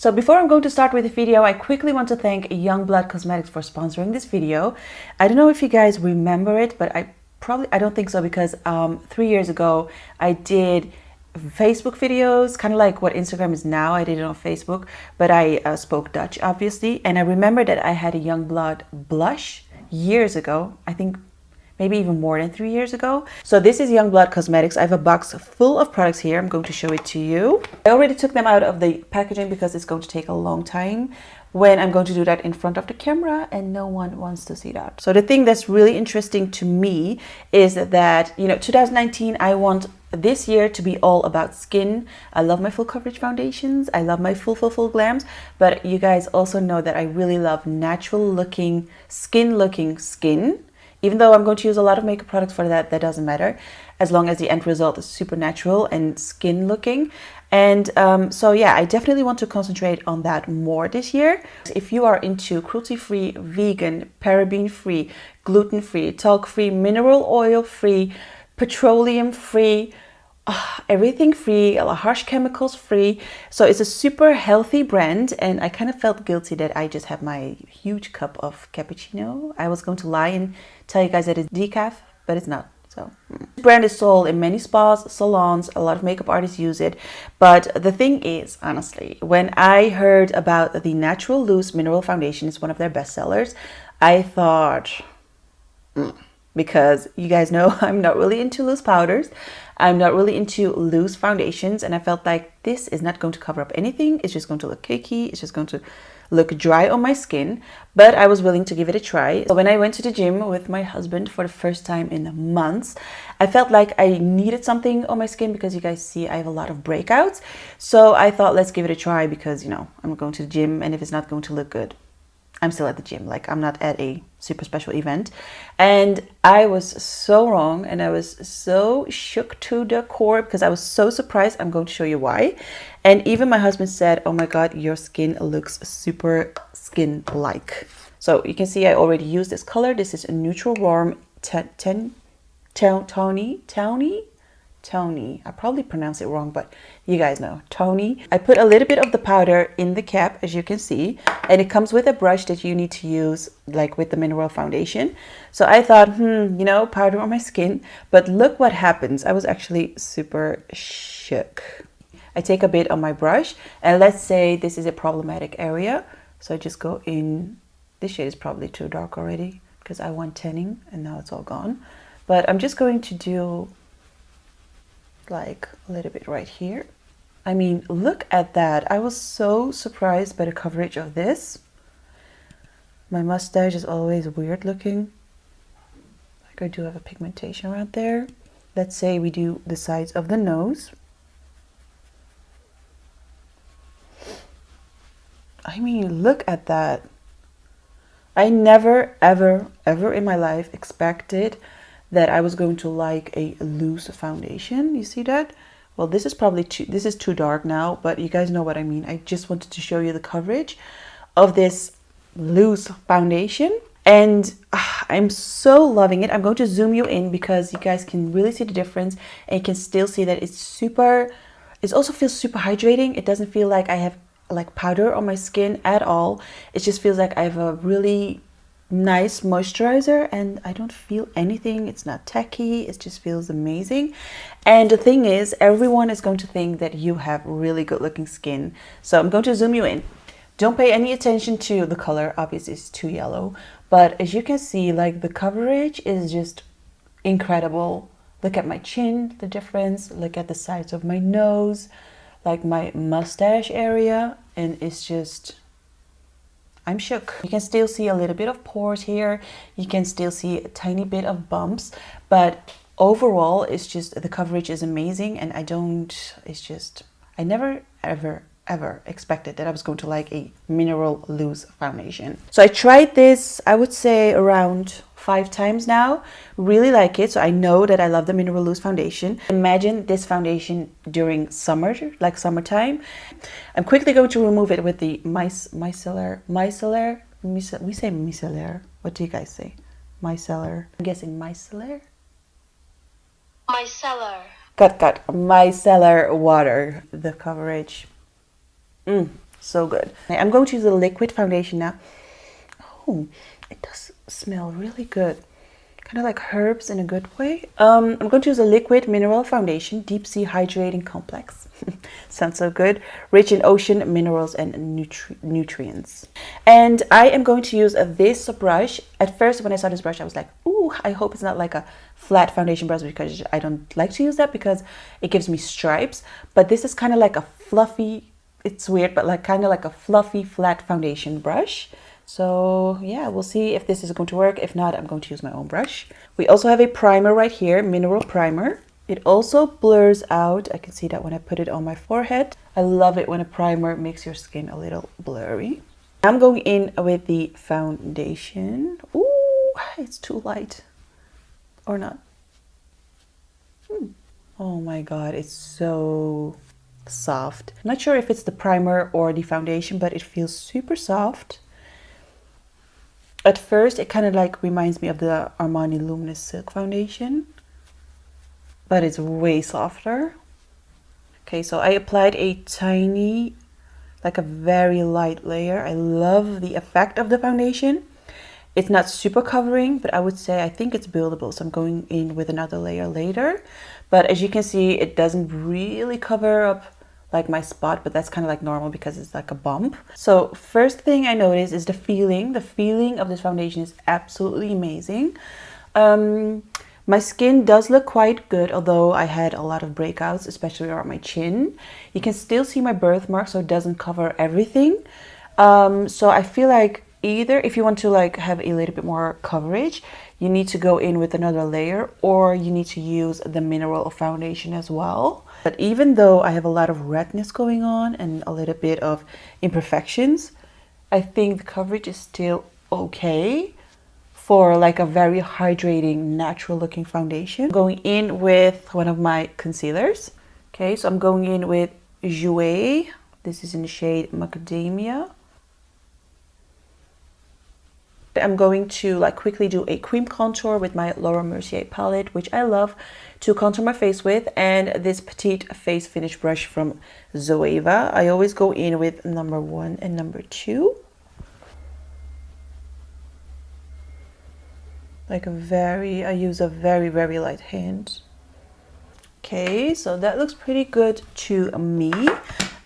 So before I'm going to start with the video, I quickly want to thank Youngblood Cosmetics for sponsoring this video. I don't know if you guys remember it, but I don't think so, because 3 years ago I did Facebook videos, kind of like what Instagram is now. I did it on Facebook, but I spoke Dutch, obviously. And I remember that I had a Youngblood blush years ago. I think maybe even more than 3 years ago. So this is Youngblood Cosmetics. I have a box full of products here. I'm going to show it to you. I already took them out of the packaging because it's going to take a long time when I'm going to do that in front of the camera, and no one wants to see that. So the thing that's really interesting to me is that, 2019, I want this year to be all about skin. I love my full coverage foundations. I love my full glams, but you guys also know that I really love natural looking skin. Even though I'm going to use a lot of makeup products for that, that doesn't matter, as long as the end result is super natural and skin looking. And so yeah, I definitely want to concentrate on that more this year. If you are into cruelty-free, vegan, paraben-free, gluten-free, talc-free, mineral oil-free, petroleum-free, everything free, harsh chemicals free. So it's a super healthy brand, and I kind of felt guilty that I just had my huge cup of cappuccino. I was going to lie and tell you guys that it's decaf, but it's not. So this brand is sold in many spas, salons, a lot of makeup artists use it. But the thing is, honestly, when I heard about the Natural Loose Mineral Foundation, it's one of their best sellers, I thought, because you guys know I'm not really into loose powders. I'm not really into loose foundations, and I felt like this is not going to cover up anything. It's just going to look cakey. It's just going to look dry on my skin, but I was willing to give it a try. So when I went to the gym with my husband for the first time in months, I felt like I needed something on my skin because you guys see I have a lot of breakouts. So I thought, let's give it a try, because, I'm going to the gym, and if it's not going to look good, I'm still at the gym. Like, I'm not at a super special event. And I was so wrong, and I was so shook to the core because I was so surprised. I'm going to show you why. And even my husband said, oh my God, your skin looks super skin-like. So you can see I already used this color. This is a neutral warm Tawnee. I probably pronounced it wrong, but you guys know, Tawnee. I put a little bit of the powder in the cap, as you can see, and it comes with a brush that you need to use like with the mineral foundation. So I thought, powder on my skin, but look what happens. I was actually super shook. I take a bit on my brush, and let's say this is a problematic area. So I just go in. This shade is probably too dark already because I went tanning and now it's all gone. But I'm just going to do like a little bit right here. I mean, look at that. I was so surprised by the coverage of this. My mustache is always weird looking. Like, I do have a pigmentation right there. Let's say we do the sides of the nose. I mean, look at that. I never, ever in my life expected that I was going to like a loose foundation. You see that? Well, this is probably this is too dark now, but you guys know what I mean. I just wanted to show you the coverage of this loose foundation, and I'm so loving it. I'm going to zoom you in because you guys can really see the difference, and you can still see that it also feels super hydrating. It doesn't feel like I have like powder on my skin at all. It just feels like I have a really nice moisturizer, and I don't feel anything. It's not tacky. It just feels amazing. And the thing is, everyone is going to think that you have really good looking skin. So I'm going to zoom you in. Don't pay any attention to the color. Obviously it's too yellow, but as you can see, like, the coverage is just incredible. Look at my chin, the difference. Look at the sides of my nose, like my mustache area, and it's just, I'm shook. You can still see a little bit of pores here. You can still see a tiny bit of bumps, but overall it's just, the coverage is amazing. And I never ever expected that I was going to like a mineral loose foundation. So I tried this, I would say around 5 times now. Really like it. So I know that I love the mineral loose foundation. Imagine this foundation during summer, like summertime. I'm quickly going to remove it with the micellar. We say micellar. What do you guys say? Micellar. I'm guessing micellar. Cut. Micellar water. The coverage. So good. I'm going to use a liquid foundation now. Oh, it does smell really good. Kind of like herbs in a good way. I'm going to use a liquid mineral foundation, deep sea hydrating complex. Sounds so good. Rich in ocean minerals and nutrients. And I am going to use this brush. At first, when I saw this brush, I was like, ooh, I hope it's not like a flat foundation brush, because I don't like to use that because it gives me stripes. But this is kind of like a fluffy, it's weird, but like kind of like a fluffy flat foundation brush. So yeah, we'll see if this is going to work. If not, I'm going to use my own brush. We also have a primer right here, mineral primer. It also blurs out. I can see that when I put it on my forehead. I love it when a primer makes your skin a little blurry. I'm going in with the foundation. Ooh, it's too light. Or not. Oh my god, it's so soft. I'm not sure if it's the primer or the foundation, but it feels super soft. At first, it kind of like reminds me of the Armani Luminous Silk Foundation, but it's way softer. Okay, so I applied a tiny, like a very light layer. I love the effect of the foundation. It's not super covering, but I would say I think it's buildable. So I'm going in with another layer later. But as you can see, it doesn't really cover up like my spot, but that's kind of like normal because it's like a bump. So first thing I noticed is the feeling. The feeling of this foundation is absolutely amazing. My skin does look quite good, although I had a lot of breakouts, especially around my chin. You can still see my birthmark, so it doesn't cover everything. So I feel like either if you want to like have a little bit more coverage, you need to go in with another layer, or you need to use the mineral foundation as well. But even though I have a lot of redness going on and a little bit of imperfections, I think the coverage is still okay for like a very hydrating, natural looking foundation. Going in with one of my concealers. Okay, so I'm going in with Jouer. This is in the shade Macadamia. I'm going to like quickly do a cream contour with my Laura Mercier palette, which I love to contour my face with, and this Petite Face Finish brush from Zoeva. I always go in with number 1 and number 2. Like I use a very, very light hand. Okay, so that looks pretty good to me.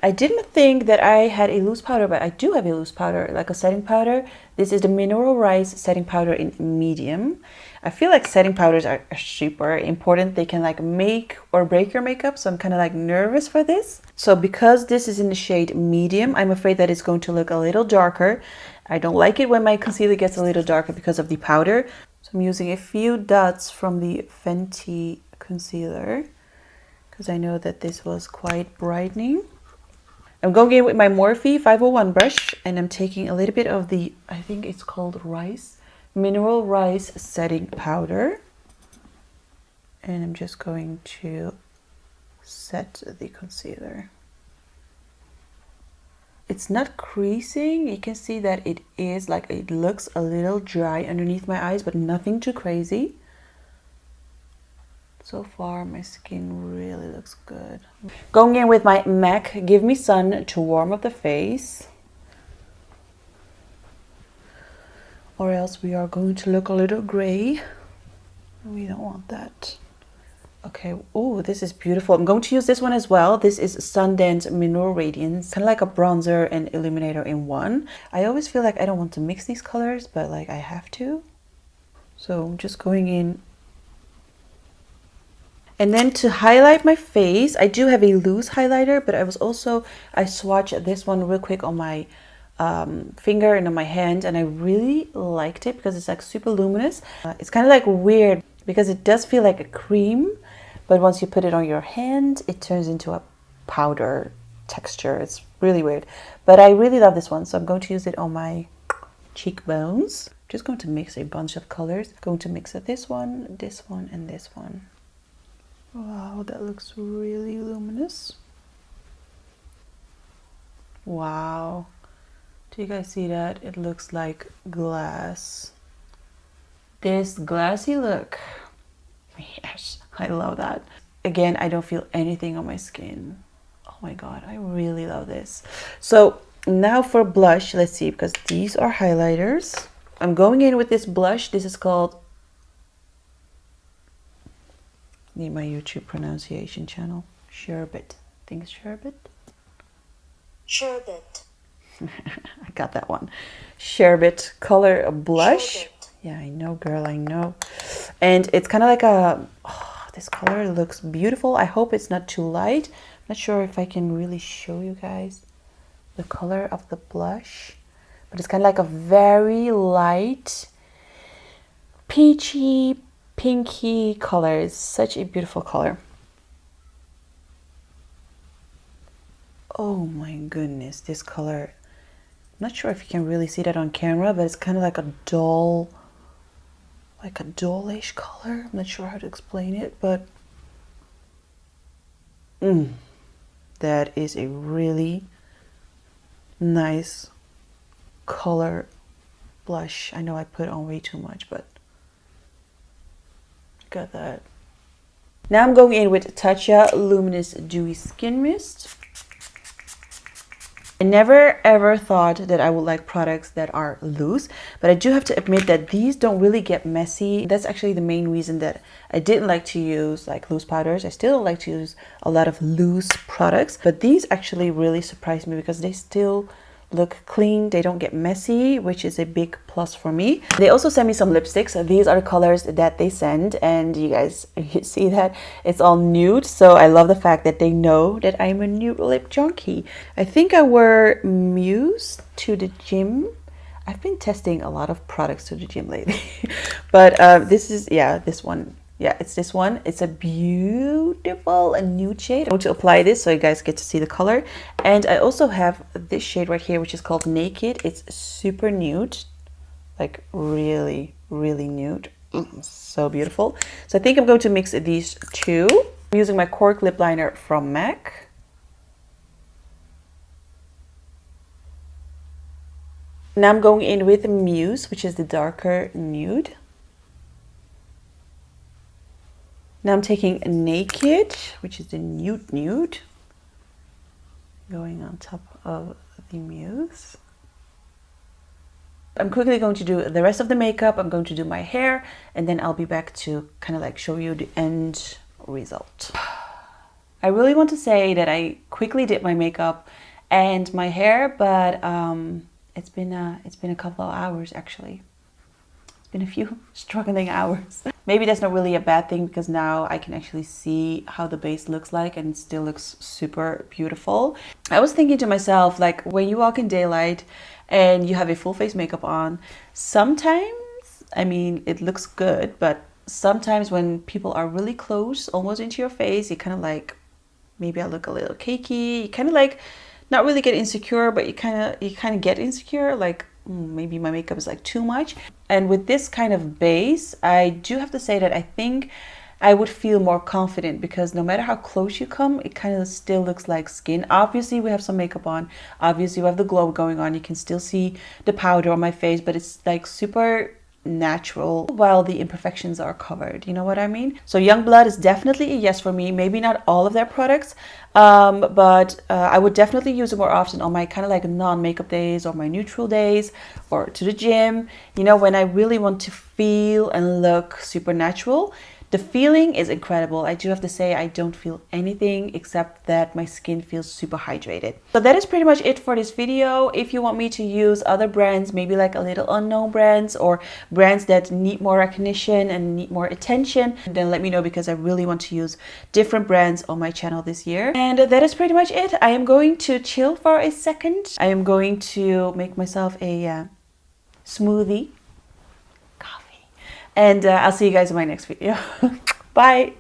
I didn't think that I had a loose powder, but I do have a loose powder, like a setting powder. This is the Mineral Rice setting powder in medium. I feel like setting powders are super important. They can like make or break your makeup, so I'm kind of like nervous for this. So because this is in the shade medium, I'm afraid that it's going to look a little darker. I don't like it when my concealer gets a little darker because of the powder. So I'm using a few dots from the Fenty concealer, because I know that this was quite brightening. I'm going in with my Morphe 501 brush, and I'm taking a little bit of the, I think it's called Mineral Rice setting powder. And I'm just going to set the concealer. It's not creasing. You can see that it is like, it looks a little dry underneath my eyes, but nothing too crazy. So far, my skin really looks good. Going in with my MAC Give Me Sun to warm up the face. Or else we are going to look a little gray. We don't want that. Okay, oh, this is beautiful. I'm going to use this one as well. This is Sundance Mineral Radiance. Kind of like a bronzer and illuminator in one. I always feel like I don't want to mix these colors, but like I have to. So I'm just going in. And then to highlight my face, I do have a loose highlighter, but I swatched this one real quick on my finger and on my hand, and I really liked it because it's like super luminous. It's kind of like weird because it does feel like a cream, but once you put it on your hand, it turns into a powder texture. It's really weird, but I really love this one, so I'm going to use it on my cheekbones. Just going to mix a bunch of colors. Going to mix this one, and this one. Wow, that looks really luminous. Wow. Do you guys see that? It looks like glass. This glassy look. Yes, I love that. Again, I don't feel anything on my skin. Oh my god, I really love this. So Now for blush, let's see, because these are highlighters. I'm going in with this blush. This is called, need my YouTube pronunciation channel, Sherbet. I think it's Sherbet. Sherbet. I got that one. Sherbet color blush. Sherbet. Yeah, I know, girl, I know. And it's kind of like a, oh, this color looks beautiful. I hope it's not too light. I'm not sure if I can really show you guys the color of the blush, but it's kind of like a very light peachy pinky color. It's such a beautiful color. Oh my goodness, this color, I'm not sure if you can really see that on camera, but it's kind of like a dull, like a dullish color. I'm not sure how to explain it, but that is a really nice color blush. I know I put on way too much, but got that. Now I'm going in with Tatcha Luminous Dewy Skin Mist. I never ever thought that I would like products that are loose, but I do have to admit that these don't really get messy. That's actually the main reason that I didn't like to use like loose powders. I still don't like to use a lot of loose products, but these actually really surprised me because they still look clean. They don't get messy, which is a big plus for me. They also sent me some lipsticks. These are the colors that they send, and you guys you see that it's all nude, so I love the fact that they know that I'm a nude lip junkie. I think I wore Muse to the gym. I've been testing a lot of products to the gym lately. But this is, yeah, this one. Yeah, it's this one. It's a beautiful nude shade. I'm going to apply this so you guys get to see the color. And I also have this shade right here, which is called Naked. It's super nude, like really, really nude. So beautiful. So I think I'm going to mix these two. I'm using my Cork lip liner from MAC. Now I'm going in with Muse, which is the darker nude. Now I'm taking Naked, which is the nude nude, going on top of the Muse. I'm quickly going to do the rest of the makeup. I'm going to do my hair, and then I'll be back to kind of like show you the end result. I really want to say that I quickly did my makeup and my hair, but it's been a couple of hours actually. It's been a few struggling hours. Maybe that's not really a bad thing because now I can actually see how the base looks like and it still looks super beautiful. I was thinking to myself, like when you walk in daylight and you have a full face makeup on, sometimes, I mean, it looks good, but sometimes when people are really close, almost into your face, you kind of like, maybe I look a little cakey. You kind of like, not really get insecure, but you kind of get insecure, like maybe my makeup is like too much. And with this kind of base, I do have to say that I think I would feel more confident because no matter how close you come, it kind of still looks like skin. Obviously we have some makeup on, obviously we have the glow going on, you can still see the powder on my face, but it's like super natural while the imperfections are covered, you know what I mean? So Youngblood is definitely a yes for me. Maybe not all of their products, but I would definitely use it more often on my kind of like non-makeup days or my neutral days or to the gym, you know, when I really want to feel and look super natural. The feeling is incredible. I do have to say I don't feel anything except that my skin feels super hydrated. So that is pretty much it for this video. If you want me to use other brands, maybe like a little unknown brands or brands that need more recognition and need more attention, then let me know because I really want to use different brands on my channel this year. And that is pretty much it. I am going to chill for a second. I am going to make myself a smoothie. And I'll see you guys in my next video. Bye.